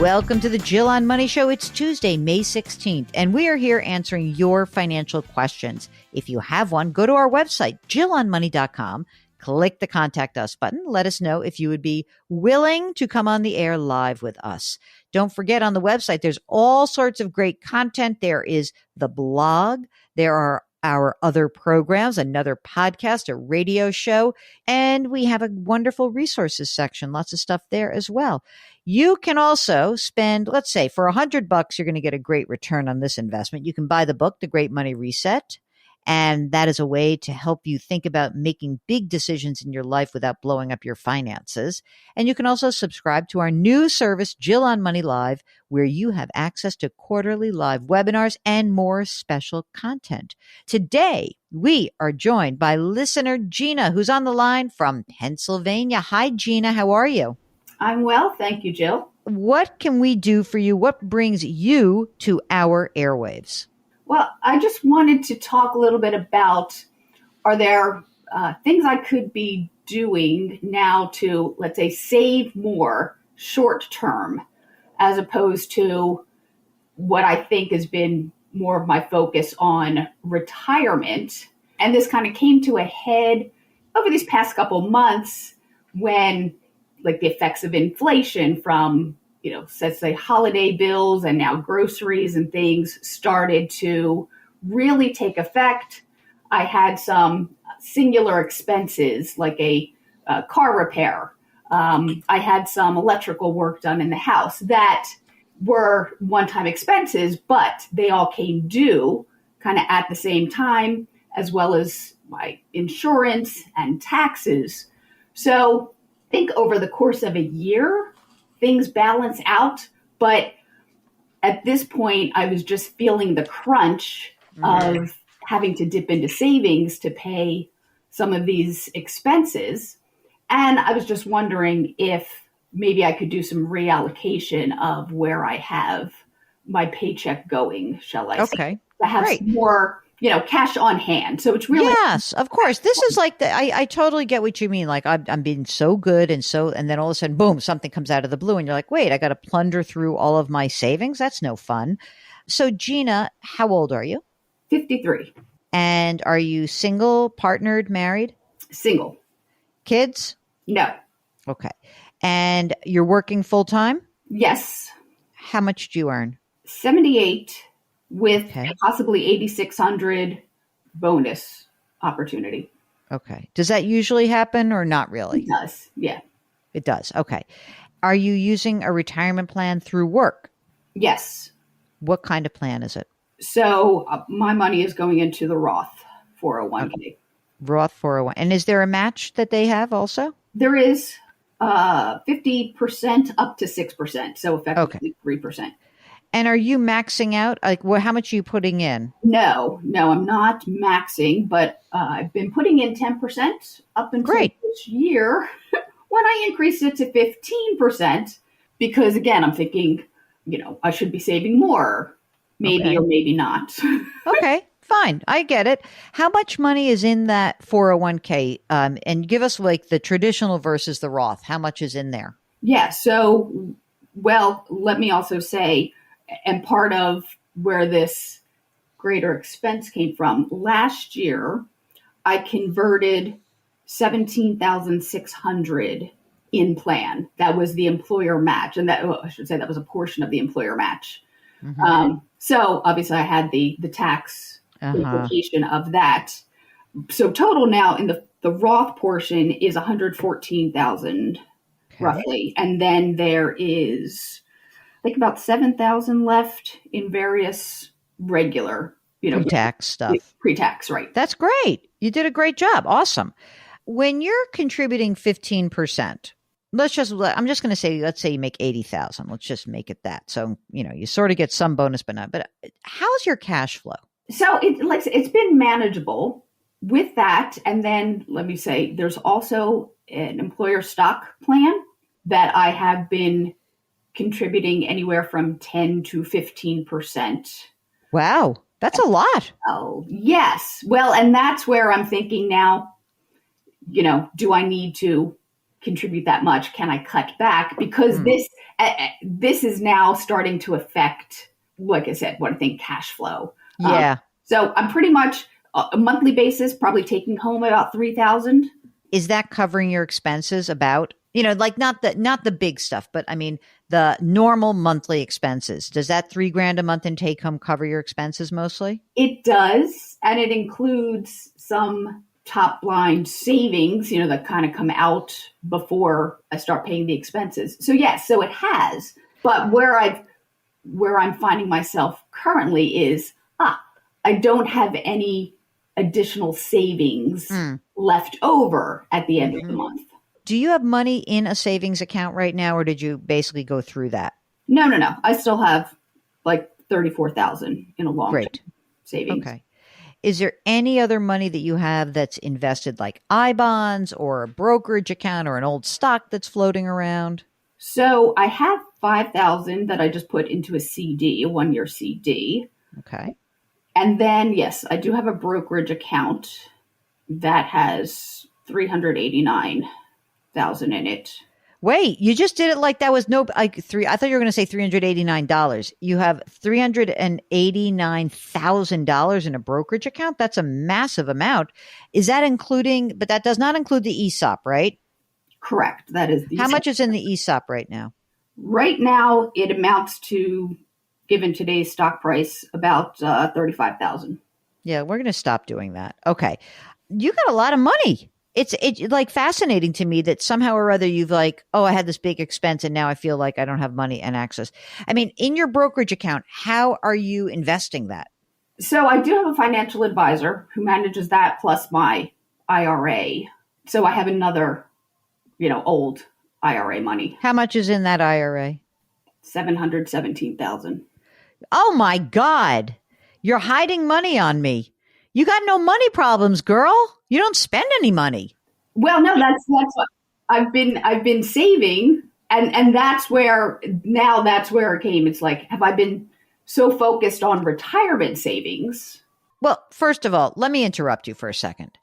Welcome to the Jill on Money Show. It's Tuesday, May 16th, and we are here answering your financial questions. If you have one, go to our website, jillonmoney.com, click the Contact Us button. Let us know if you would be willing to come on the air live with us. Don't forget, on the website, there's all sorts of great content. There is the blog. There are our other programs, another podcast, a radio show, and we have a wonderful resources section. Lots of stuff there as well. You can also spend, let's say, for $100, you're going to get a great return on this investment. You can buy the book, The Great Money Reset. And that is a way to help you think about making big decisions in your life without blowing up your finances. And you can also subscribe to our new service, Jill on Money Live, where you have access to quarterly live webinars and more special content. Today, we are joined by listener Gina, who's on the line from Pennsylvania. Hi, Gina. How are you? I'm well. Thank you, Jill. What can we do for you? What brings you to our airwaves? Well, I just wanted to talk a little bit about, are there things I could be doing now to, let's say, save more short term, as opposed to what I think has been more of my focus on retirement. And this kind of came to a head over these past couple months when, like, the effects of inflation from, let's say holiday bills and now groceries and things started to really take effect. I had some singular expenses like a car repair. I had some electrical work done in the house that were one-time expenses, but they all came due kind of at the same time, as well as my insurance and taxes. So I think over the course of a year, things balance out, but at this point, I was just feeling the crunch of having to dip into savings to pay some of these expenses. And I was just wondering if maybe I could do some reallocation of where I have my paycheck going, shall I say, to have more cash on hand. So it's really. Yes, of course. This is like I totally get what you mean. Like I'm being so good. And then all of a sudden, boom, something comes out of the blue and you're like, wait, I got to plunder through all of my savings. That's no fun. So Gina, how old are you? 53. And are you single, partnered, married? Single. Kids? No. Okay. And you're working full time? Yes. How much do you earn? 78. With possibly 8,600 bonus opportunity. Okay. Does that usually happen or not really? It does. Yeah. It does. Okay. Are you using a retirement plan through work? Yes. What kind of plan is it? So my money is going into the Roth 401k. Okay. Roth 401. And is there a match that they have also? There is 50% up to 6%. So effectively 3%. And are you maxing out? Like, how much are you putting in? No, I'm not maxing, but I've been putting in 10% up until this year when I increased it to 15%, because again, I'm thinking, I should be saving more, maybe or maybe not. Okay, fine. I get it. How much money is in that 401k? And give us like the traditional versus the Roth. How much is in there? Yeah. So, well, let me also say, and part of where this greater expense came from, last year, I converted 17,600 in plan. That was the employer match. And that, I should say that was a portion of the employer match. Mm-hmm. So obviously I had the tax implication of that. So total now in the Roth portion is 114,000 roughly. And then there is, I think, about 7,000 left in various regular, pre-tax stuff. Pre-tax, right. That's great. You did a great job. Awesome. When you're contributing 15%, I'm just going to say, let's say you make 80,000. Let's just make it that. So, you sort of get some bonus, but not. But how's your cash flow? So it's been manageable with that. And then let me say, there's also an employer stock plan that I have been contributing anywhere from 10 to 15%. Wow. That's a lot. Oh, yes. Well, and that's where I'm thinking now, do I need to contribute that much? Can I cut back? Because this is now starting to affect, like I said, what I think cash flow. Yeah. So I'm pretty much a monthly basis, probably taking home about $3,000. Is that covering your expenses about, like not the big stuff, but I mean, the normal monthly expenses? Does that $3,000 a month in take home cover your expenses mostly? It does. And it includes some top line savings, that kind of come out before I start paying the expenses. So yes, so it has. But where I'm finding myself currently is, I don't have any additional savings left over at the end of the month. Do you have money in a savings account right now, or did you basically go through that? No. I still have like $34,000 in a long-term savings. Okay. Is there any other money that you have that's invested, like I-bonds or a brokerage account or an old stock that's floating around? So I have $5,000 that I just put into a CD, a 1-year CD. Okay. And then, yes, I do have a brokerage account that has $389,000 in it. Wait, you just did it like that was I thought you were going to say $389. You have $389,000 in a brokerage account? That's a massive amount. Is that including, but that does not include the ESOP, right? Correct. That is the How much is in the ESOP right now? Right now, it amounts to, given today's stock price, about $35,000. Yeah, we're going to stop doing that. Okay. You got a lot of money. It's like fascinating to me that somehow or other you've like, I had this big expense and now I feel like I don't have money and access. I mean, in your brokerage account, how are you investing that? So I do have a financial advisor who manages that plus my IRA. So I have another, old IRA money. How much is in that IRA? $717,000. Oh my God. You're hiding money on me. You got no money problems, girl. You don't spend any money. Well, no, that's what I've been saving, and that's where it came. It's like, have I been so focused on retirement savings? Well, first of all, let me interrupt you for a second.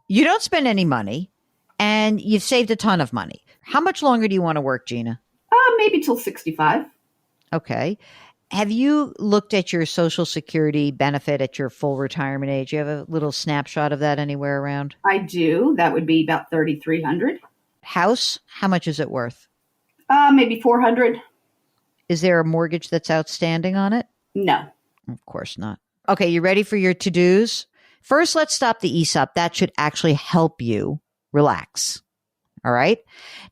You don't spend any money, and you've saved a ton of money. How much longer do you want to work, Gina? Maybe till 65. Okay. Have you looked at your Social Security benefit at your full retirement age? You have a little snapshot of that anywhere around? I do. That would be about $3,300. House, how much is it worth? Maybe $400. Is there a mortgage that's outstanding on it? No. Of course not. Okay, you ready for your to-dos? First, let's stop the ESOP. That should actually help you relax. All right?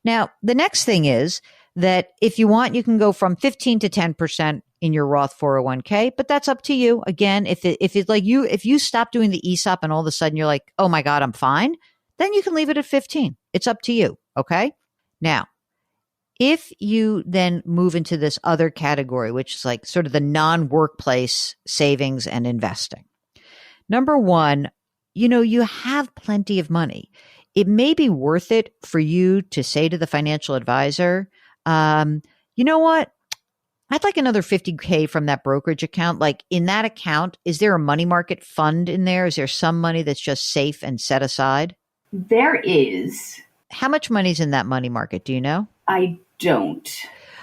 Now, the next thing is that if you want, you can go from 15 to 10% in your Roth 401k, but that's up to you. Again, if you stop doing the ESOP and all of a sudden you're like, oh my God, I'm fine, then you can leave it at 15. It's up to you. Okay. Now, if you then move into this other category, which is like sort of the non-workplace savings and investing. Number one, you have plenty of money. It may be worth it for you to say to the financial advisor, you know what? I'd like another $50K from that brokerage account. Like in that account, is there a money market fund in there? Is there some money that's just safe and set aside? There is. How much money's in that money market? Do you know? I don't.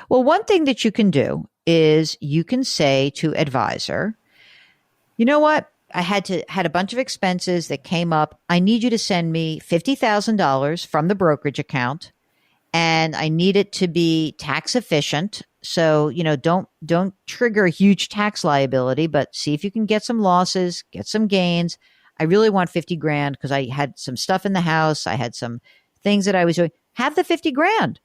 Well, one thing that you can do is you can say to advisor, you know what? I had a bunch of expenses that came up. I need you to send me $50,000 from the brokerage account, and I need it to be tax efficient. So, don't trigger a huge tax liability, but see if you can get some losses, get some gains. I really want 50 grand because I had some stuff in the house. I had some things that I was doing. Have the 50 grand.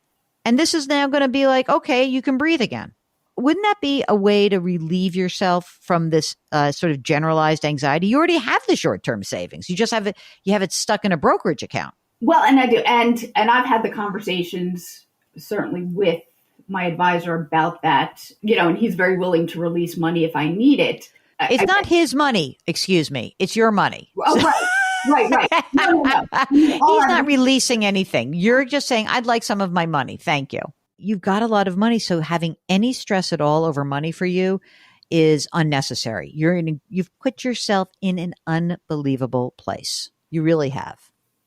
And this is now going to be like, okay, you can breathe again. Wouldn't that be a way to relieve yourself from this sort of generalized anxiety? You already have the short-term savings. You just have it stuck in a brokerage account. Well, and I do. And I've had the conversations certainly with my advisor about that, and he's very willing to release money if I need it. It's not his money. Excuse me. It's your money. Oh, right. No. He's not releasing anything. You're just saying, I'd like some of my money. Thank you. You've got a lot of money. So having any stress at all over money for you is unnecessary. You've put yourself in an unbelievable place. You really have.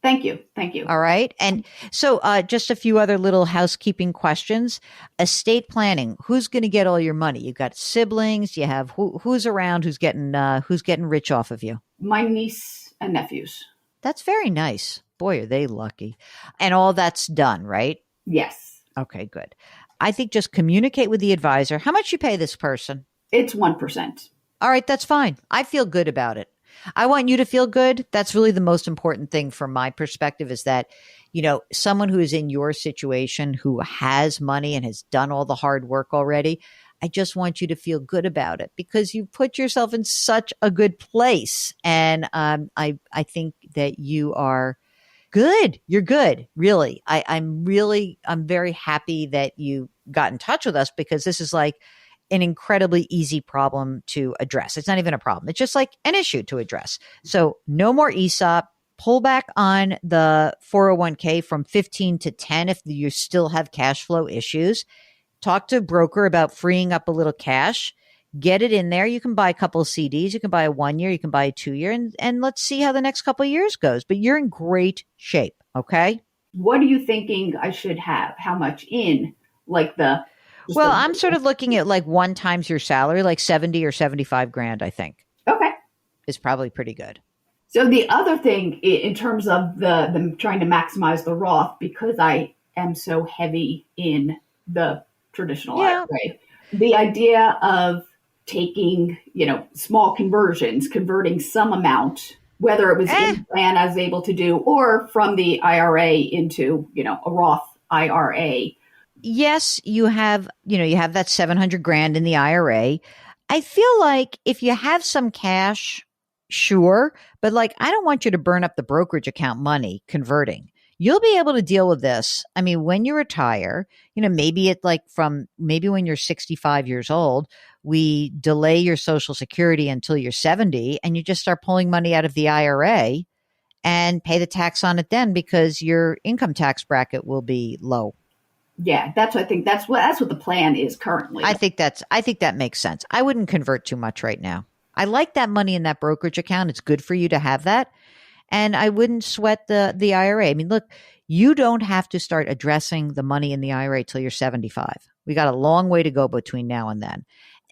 Thank you. Thank you. All right. And so just a few other little housekeeping questions. Estate planning. Who's going to get all your money? You've got siblings. You have who's around, who's getting rich off of you? My niece and nephews. That's very nice. Boy, are they lucky. And all that's done, right? Yes. Okay, good. I think just communicate with the advisor. How much you pay this person? It's 1%. All right, that's fine. I feel good about it. I want you to feel good. That's really the most important thing from my perspective is that, someone who is in your situation, who has money and has done all the hard work already, I just want you to feel good about it because you put yourself in such a good place. And I think that you are good. You're good. Really. I'm very happy that you got in touch with us because this is like an incredibly easy problem to address. It's not even a problem. It's just like an issue to address. So no more ESOP. Pull back on the 401k from 15 to 10 if you still have cash flow issues. Talk to a broker about freeing up a little cash. Get it in there. You can buy a couple of CDs. You can buy a 1 year. You can buy a 2 year. And let's see how the next couple of years goes. But you're in great shape. Okay. What are you thinking I should have? How much in I'm sort of looking at like 1 times your salary, like 70 or 75 grand, I think. Okay. Is probably pretty good. So the other thing in terms of the trying to maximize the Roth, because I am so heavy in the traditional IRA, the idea of taking, small conversions, converting some amount, whether it was in the plan I was able to do or from the IRA into, a Roth IRA. Yes, you have that 700 grand in the IRA. I feel like if you have some cash, sure, but like I don't want you to burn up the brokerage account money converting. You'll be able to deal with this. I mean, when you retire, maybe maybe when you're 65 years old, we delay your Social Security until you're 70 and you just start pulling money out of the IRA and pay the tax on it then because your income tax bracket will be low. Yeah, that's what I think. That's what the plan is currently. I think that makes sense. I wouldn't convert too much right now. I like that money in that brokerage account. It's good for you to have that. And I wouldn't sweat the IRA. I mean, look, you don't have to start addressing the money in the IRA till you're 75. We got a long way to go between now and then.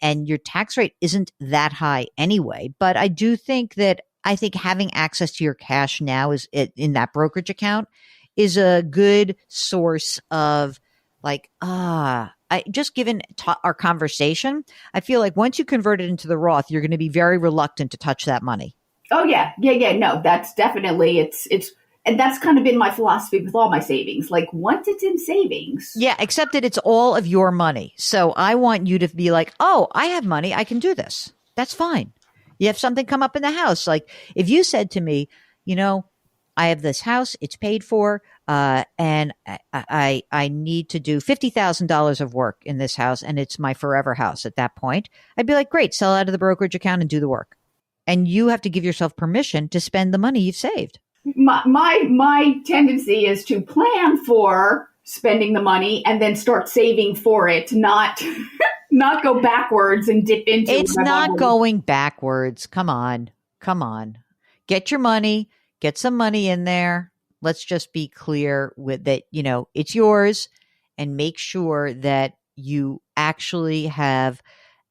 And your tax rate isn't that high anyway. But I do think having access to your cash now in that brokerage account is a good source of given our conversation, I feel like once you convert it into the Roth, you're going to be very reluctant to touch that money. Oh yeah. No, that's definitely, and that's kind of been my philosophy with all my savings. Like once it's in savings. Yeah. Except that it's all of your money. So I want you to be like, oh, I have money. I can do this. That's fine. You have something come up in the house. Like if you said to me, I have this house, it's paid for, and I need to do $50,000 of work in this house, and it's my forever house at that point. I'd be like, great, sell out of the brokerage account and do the work. And you have to give yourself permission to spend the money you've saved. My tendency is to plan for spending the money and then start saving for it, not go backwards and dip into it. It's not going backwards. Come on. Get your money. Get some money in there. Let's just be clear with that, it's yours, and make sure that you actually have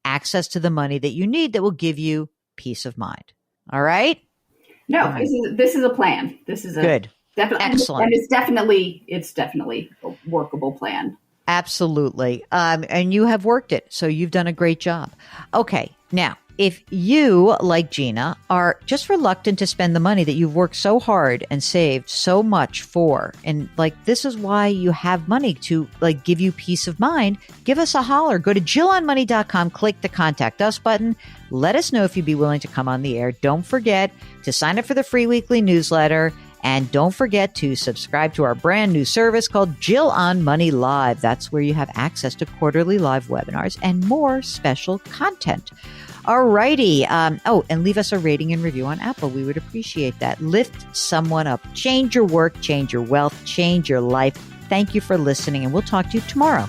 access to the money that you need that will give you peace of mind. All right? No, right. This is a plan. This is good. Excellent. And it's definitely a workable plan. Absolutely. And you have worked it. So you've done a great job. Okay. Now, if you, like Gina, are just reluctant to spend the money that you've worked so hard and saved so much for, and this is why you have money to give you peace of mind, give us a holler. Go to JillOnMoney.com, click the Contact Us button. Let us know if you'd be willing to come on the air. Don't forget to sign up for the free weekly newsletter. And don't forget to subscribe to our brand new service called Jill on Money Live. That's where you have access to quarterly live webinars and more special content. All righty. And leave us a rating and review on Apple. We would appreciate that. Lift someone up. Change your work, change your wealth, change your life. Thank you for listening, and we'll talk to you tomorrow.